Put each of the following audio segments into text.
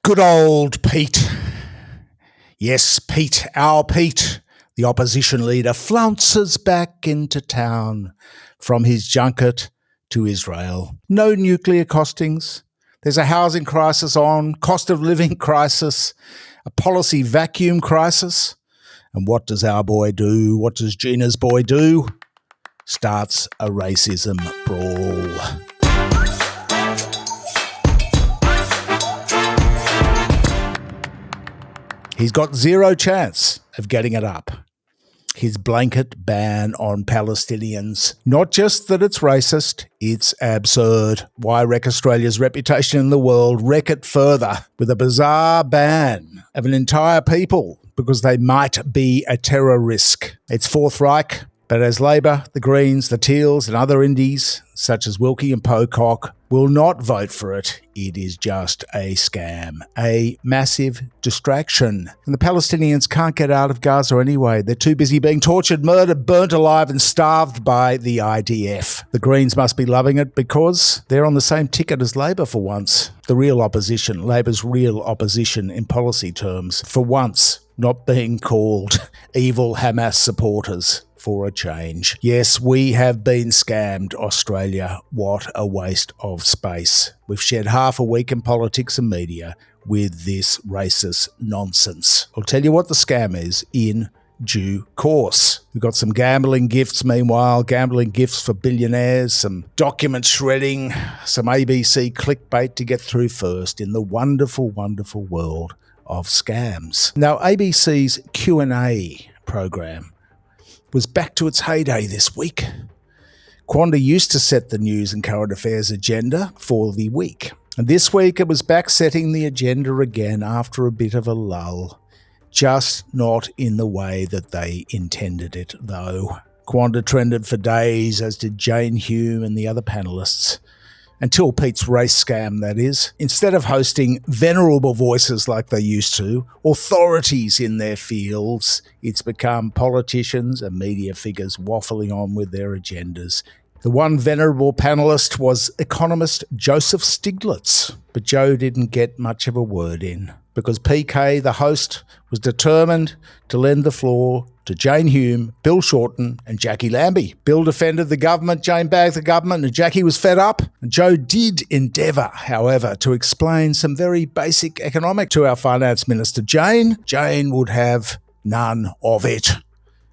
Good old Pete. Yes, Pete, our Pete, the opposition leader, flounces back into town from his junket to Israel. No nuclear costings. There's a housing crisis on, cost of living crisis, a policy vacuum crisis. And what does our boy do? What does Gina's boy do? Starts a racism brawl. He's got zero chance of getting it up. His blanket ban on Palestinians. Not just that it's racist, it's absurd. Why wreck Australia's reputation in the world? Wreck it further with a bizarre ban of an entire people because they might be a terror risk. It's Fourth Reich, but as Labor, the Greens, the Teals and other indies, such as Wilkie and Pocock, will not vote for it, it is just a scam, a massive distraction. And the Palestinians can't get out of Gaza anyway. They're too busy being tortured, murdered, burnt alive and starved by the IDF. The Greens must be loving it because they're on the same ticket as Labor for once. The real opposition, Labor's real opposition in policy terms, for once not being called evil Hamas supporters. For a change. Yes, we have been scammed, Australia. What a waste of space. We've shed half a week in politics and media with this racist nonsense. I'll tell you what the scam is in due course. We've got some gambling gifts meanwhile, gambling gifts for billionaires, some document shredding, some ABC clickbait to get through first in the wonderful, wonderful world of scams. Now, ABC's Q&A program was back to its heyday this week. Qanda used to set the news and current affairs agenda for the week. And this week it was back setting the agenda again after a bit of a lull. Just not in the way that they intended it, though. Qanda trended for days, as did Jane Hume and the other panellists. Until Pete's race scam, that is. Instead of hosting venerable voices like they used to, authorities in their fields, it's become politicians and media figures waffling on with their agendas. The one venerable panellist was economist Joseph Stiglitz, but Joe didn't get much of a word in because PK, the host, was determined to lend the floor to Jane Hume, Bill Shorten and Jackie Lambie. Bill defended the government, Jane bagged the government, and Jackie was fed up. And Joe did endeavour, however, to explain some very basic economic to our finance minister, Jane. Jane would have none of it.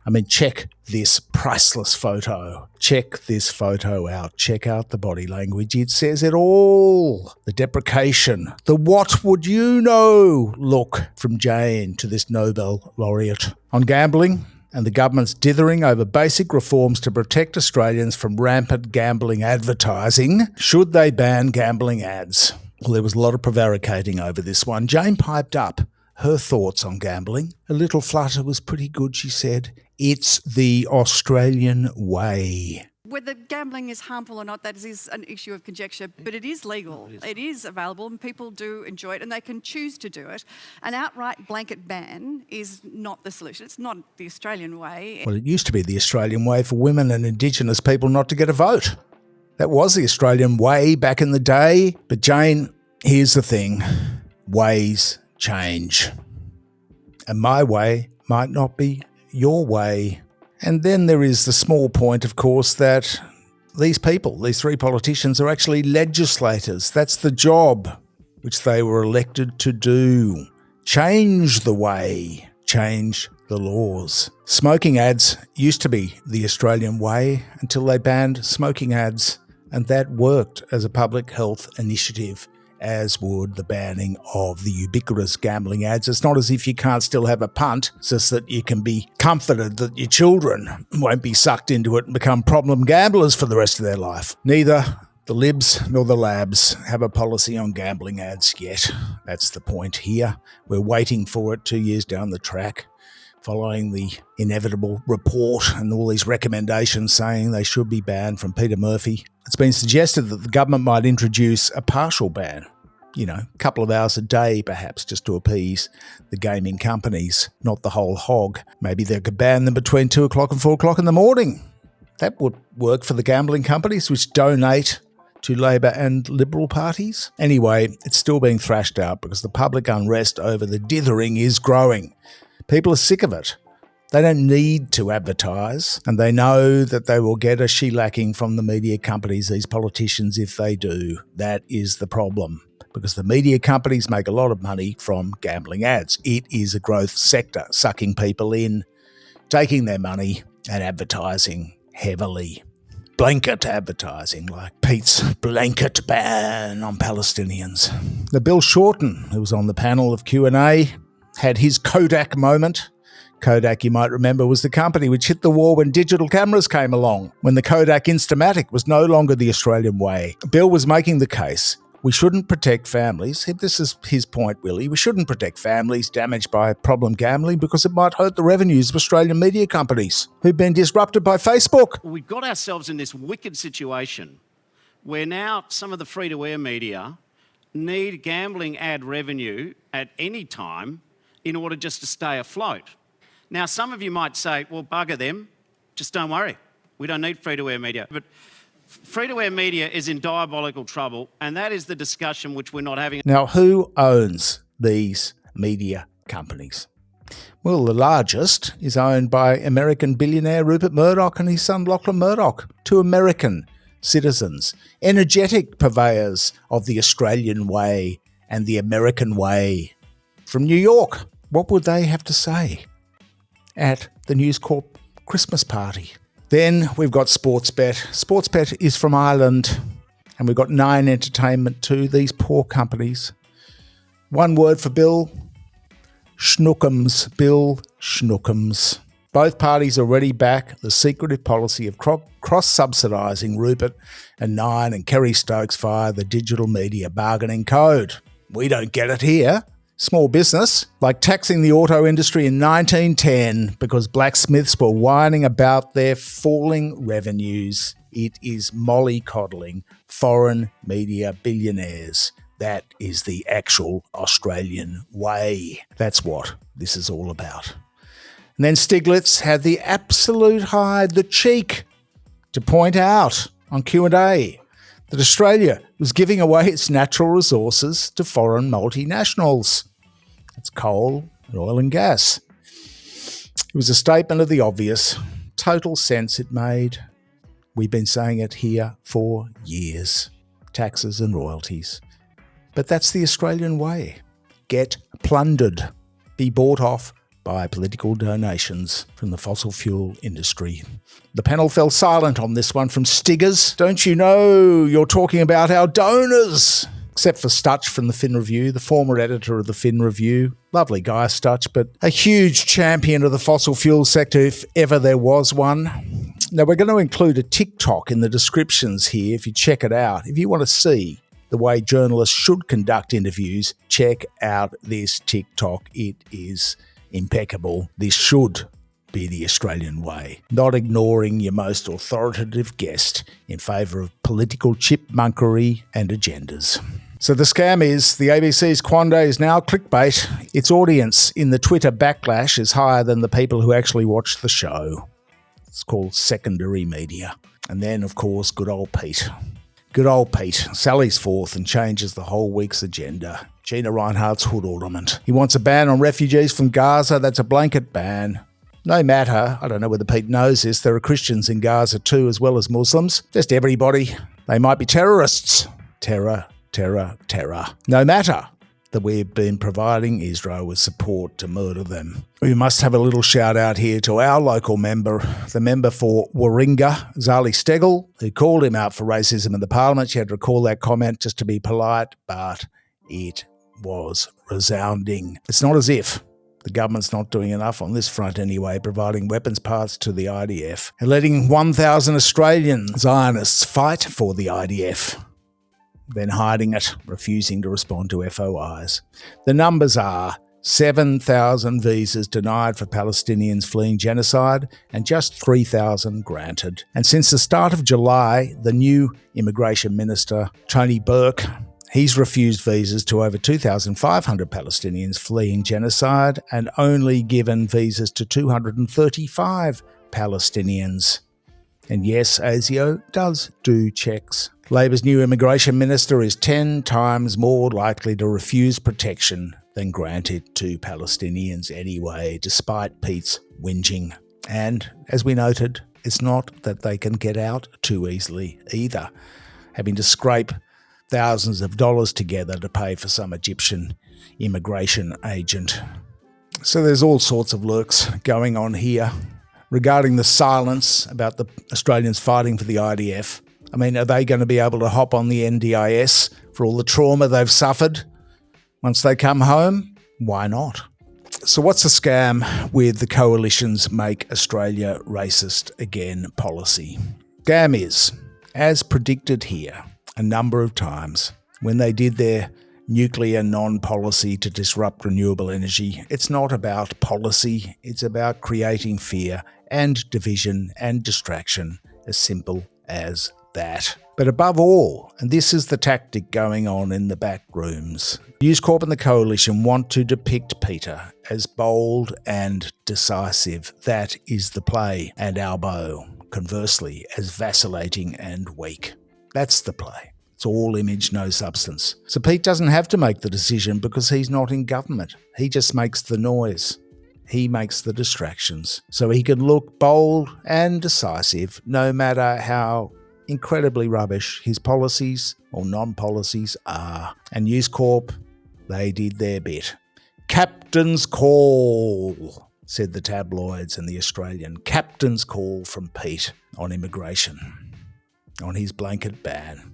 I mean, check this priceless photo. Check this photo out. Check out the body language. It says it all. The deprecation, the what would you know look from Jane to this Nobel laureate. On gambling and the government's dithering over basic reforms to protect Australians from rampant gambling advertising, should they ban gambling ads? Well, there was a lot of prevaricating over this one. Jane piped up her thoughts on gambling. A little flutter was pretty good, she said. It's the Australian way. Whether gambling is harmful or not, that is an issue of conjecture, but it is legal. It is available and people do enjoy it and they can choose to do it. An outright blanket ban is not the solution. It's not the Australian way. Well, it used to be the Australian way for women and Indigenous people not to get a vote. That was the Australian way back in the day. But Jane, here's the thing. Ways change. And my way might not be your way. And then there is the small point, of course, that these people, these three politicians, are actually legislators. That's the job which they were elected to do. Change the way, change the laws. Smoking ads used to be the Australian way until they banned smoking ads, and that worked as a public health initiative, as would the banning of the ubiquitous gambling ads. It's not as if you can't still have a punt, it's just that you can be comforted that your children won't be sucked into it and become problem gamblers for the rest of their life. Neither the Libs nor the Labs have a policy on gambling ads yet. That's the point here. We're waiting for it 2 years down the track, following the inevitable report and all these recommendations saying they should be banned from Peter Murphy. It's been suggested that the government might introduce a partial ban, a couple of hours a day perhaps, just to appease the gaming companies, not the whole hog. Maybe they could ban them between 2 o'clock and 4 o'clock in the morning. That would work for the gambling companies, which donate to Labor and Liberal parties? Anyway, it's still being thrashed out because the public unrest over the dithering is growing. People are sick of it. They don't need to advertise, and they know that they will get a shellacking from the media companies, these politicians, if they do. That is the problem, because the media companies make a lot of money from gambling ads. It is a growth sector, sucking people in, taking their money and advertising heavily. Blanket advertising, like Pete's blanket ban on Palestinians. The Bill Shorten, who was on the panel of Q&A, had his Kodak moment. Kodak, you might remember, was the company which hit the wall when digital cameras came along, when the Kodak Instamatic was no longer the Australian way. Bill was making the case we shouldn't protect families. This is his point, really. We shouldn't protect families damaged by problem gambling because it might hurt the revenues of Australian media companies who've been disrupted by Facebook. We've got ourselves in this wicked situation where now some of the free-to-air media need gambling ad revenue at any time in order just to stay afloat. Now, some of you might say, well, bugger them, just don't worry. We don't need free-to-air media. But free-to-air media is in diabolical trouble, and that is the discussion which we're not having. Now, who owns these media companies? Well, the largest is owned by American billionaire Rupert Murdoch and his son Lachlan Murdoch, two American citizens, energetic purveyors of the Australian way and the American way. From New York, what would they have to say at the News Corp Christmas party? Then we've got Sportsbet. Sportsbet is from Ireland, and we've got Nine Entertainment too, these poor companies. One word for Bill: schnookums. Bill schnookums. Both parties already back the secretive policy of cross-subsidising Rupert and Nine, and Kerry Stokes via the Digital Media Bargaining Code. We don't get it here. Small business, like taxing the auto industry in 1910 because blacksmiths were whining about their falling revenues. It is mollycoddling foreign media billionaires. That is the actual Australian way. That's what this is all about. And then Stiglitz had the absolute the cheek to point out on Q&A that Australia was giving away its natural resources to foreign multinationals. It's coal and oil and gas. It was a statement of the obvious. Total sense it made. We've been saying it here for years. Taxes and royalties. But that's the Australian way. Get plundered. Be bought off by political donations from the fossil fuel industry. The panel fell silent on this one from Stiggers. Don't you know you're talking about our donors? Except for Stutch from the Fin Review, the former editor of the Fin Review. Lovely guy, Stutch, but a huge champion of the fossil fuel sector if ever there was one. Now, we're going to include a TikTok in the descriptions here if you check it out. If you want to see the way journalists should conduct interviews, check out this TikTok. It is impeccable. This should be the Australian way, not ignoring your most authoritative guest in favour of political chipmunkery and agendas. So the scam is the ABC's qanda is now clickbait. Its audience in the Twitter backlash is higher than the people who actually watch the show. It's called secondary media. And then, of course, good old Pete. Good old Pete sallies forth and changes the whole week's agenda. Gina Rinehart's hood ornament. He wants a ban on refugees from Gaza. That's a blanket ban. No matter, I don't know whether Pete knows this, there are Christians in Gaza too, as well as Muslims. Just everybody. They might be terrorists. Terror, terror, terror. No matter that we've been providing Israel with support to murder them. We must have a little shout out here to our local member, the member for Warringah, Zali Steggall, who called him out for racism in the parliament. She had to recall that comment just to be polite, but it was resounding. It's not as if the government's not doing enough on this front anyway, providing weapons parts to the IDF and letting 1,000 Australian Zionists fight for the IDF, then hiding it, refusing to respond to FOIs. The numbers are 7,000 visas denied for Palestinians fleeing genocide and just 3,000 granted. And since the start of July, the new Immigration Minister, Tony Burke, he's refused visas to over 2,500 Palestinians fleeing genocide and only given visas to 235 Palestinians. And yes, ASIO does do checks. Labor's new immigration minister is 10 times more likely to refuse protection than grant it to Palestinians anyway, despite Pete's whinging. And, as we noted, it's not that they can get out too easily either, having to scrape thousands of dollars together to pay for some Egyptian immigration agent. So there's all sorts of lurks going on here. Regarding the silence about the Australians fighting for the IDF, I mean, are they going to be able to hop on the NDIS for all the trauma they've suffered once they come home? Why not? So what's the scam with the coalition's Make Australia Racist Again policy? Scam is, as predicted here a number of times, when they did their nuclear non-policy to disrupt renewable energy, it's not about policy, it's about creating fear and division and distraction, as simple as that. But above all, and this is the tactic going on in the back rooms, News Corp and the Coalition want to depict Peter as bold and decisive. That is the play. And Albo, conversely, as vacillating and weak. That's the play. It's all image, no substance. So Pete doesn't have to make the decision because he's not in government. He just makes the noise. He makes the distractions. So he can look bold and decisive no matter how incredibly rubbish his policies or non-policies are. And News Corp, they did their bit. Captain's call, said the tabloids and the Australian. Captain's call from Pete on immigration, on his blanket ban.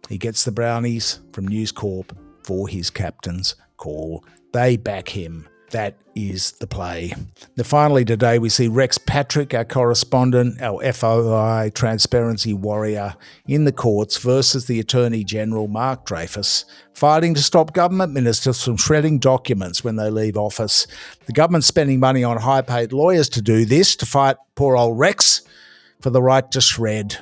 He gets the brownies from News Corp for his captain's call. They back him. That is the play. Now, finally today we see Rex Patrick, our correspondent, our FOI transparency warrior, in the courts versus the Attorney General Mark Dreyfus, fighting to stop government ministers from shredding documents when they leave office. The government's spending money on high-paid lawyers to do this, to fight poor old Rex for the right to shred.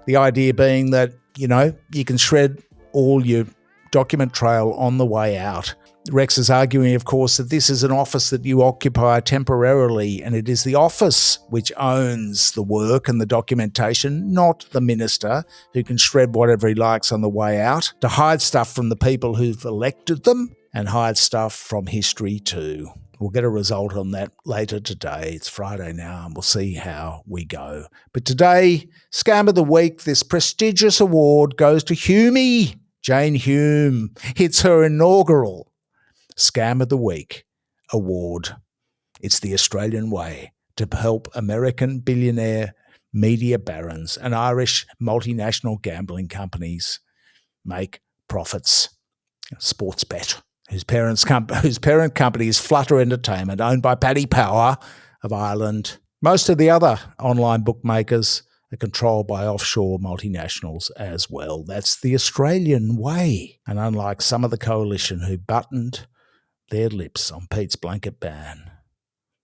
The idea being that, you can shred all your document trail on the way out. Rex is arguing, of course, that this is an office that you occupy temporarily, and it is the office which owns the work and the documentation, not the minister, who can shred whatever he likes on the way out, to hide stuff from the people who've elected them and hide stuff from history too. We'll get a result on that later today. It's Friday now, and we'll see how we go. But today, Scam of the Week, this prestigious award goes to Hume, Jane Hume. It's her inaugural Scam of the Week award. It's the Australian way to help American billionaire media barons and Irish multinational gambling companies make profits. Sportsbet, whose parent company is Flutter Entertainment, owned by Paddy Power of Ireland. Most of the other online bookmakers are controlled by offshore multinationals as well. That's the Australian way. And unlike some of the coalition who buttoned their lips on Pete's blanket ban,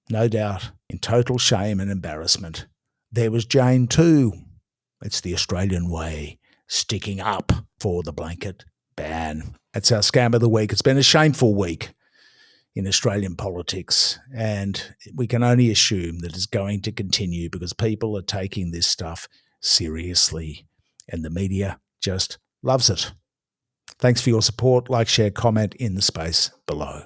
no doubt in total shame and embarrassment, there was Jane too. It's the Australian way, sticking up for the blanket ban. That's our Scam of the Week. It's been a shameful week in Australian politics, and we can only assume that it's going to continue because people are taking this stuff seriously, and the media just loves it. Thanks for your support. Like, share, comment in the space below.